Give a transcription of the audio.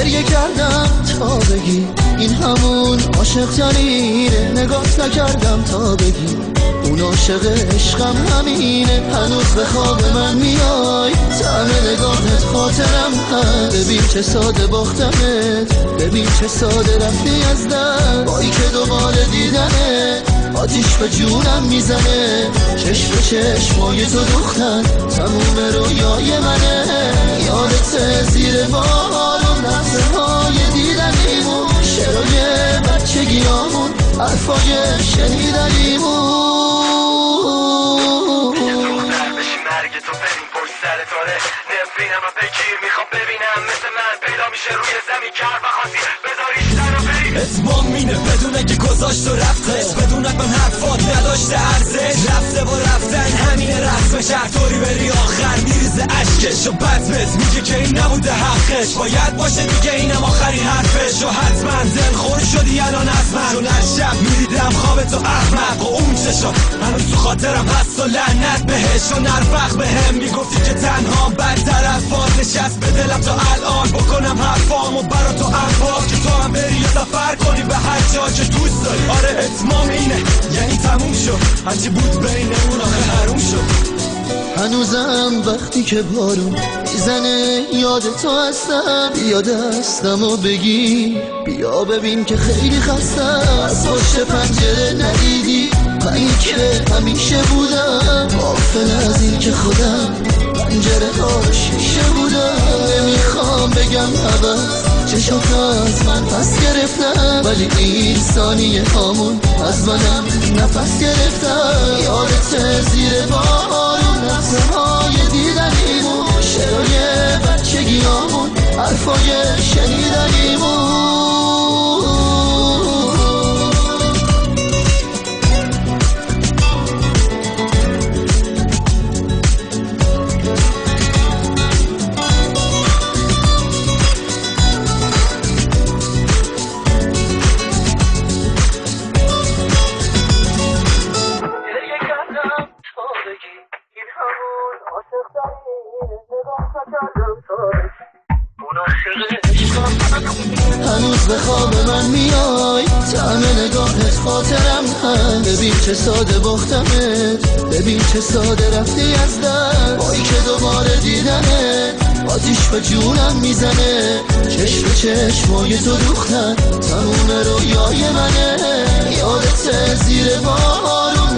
گریه کردم تا بگی این همون عاشق ترینه، نگات نکردم تا بگی اون عاشق عشقم همینه. هنوز به خواب من میای، طعم نگاهت خاطرم هست. ببین چه ساده باختمت، ببین چه ساده رفتی از دست. بایی که دوباره دیدنه آتیش به جونم میزنه. چشم به چشمای تو دختر تموم رویای منه. یادت زیر بارون لحظه های دیدنیمون، شعرهای بچگیامون، حرفای شنیدنیمون. مرگ تو بریم پشت سر تاره نفرینم و بگیر میخوام ببینم مثل من پیدا میشه روی زمین کر و خاصی بذاریش تن و بری. اتمام مینه بدونه که گذاشت و رفتش، بدونه من حرفات نداشته ارزش. رفته و رفتن همینه رسمش، هر طوری بری آخر میریزه اشکش و بزمت میگه که این نبوده حقش. باید باشه دیگه اینم آخرین حرفش و حتما دلخور شدی الان از من، چون هر شب میدیدم خواب تو احمق و اون چشم هنوز تو خاطرم هست و لعنت بهش. و هر وقت به هم میگفتی که تنها بدتر از باز نشست به دلم تا الان بکنم حرفامو برا تو انبار که تو هم بری یه سفر کنی به هر جا که دوست داری. آره اتمام اینه یعنی تموم شد، هرچی بود بینمون آخه حروم شد. هنوزم وقتی که بارون میزنه یاد تو هستم. بیا دستمو بگیر، بیا ببین که خیلی خستم. از پشت پنجره ندیدی منی که همیشه بودم، غافل از این که خودم پنجره ها شیشه بودم. نمیخوام بگم عوض چشات از من پس گرفتم، ولی این ثانیه هامون از منم نفس گرفتم. یادت زیر بارون لحظه های دیدنیمون، شعرهای بچگیامون، حرفای شنیدنیمون. هنوز به خواب من میای، طعم نگاهت خاطرم هست. ببین چه ساده باختمت، ببین چه ساده رفتی از دست. بایی که دوباره دیدنه آتیش به جونم میزنه. چشم به چشمای تو دختر تموم رویای منه. یادت زیر بارون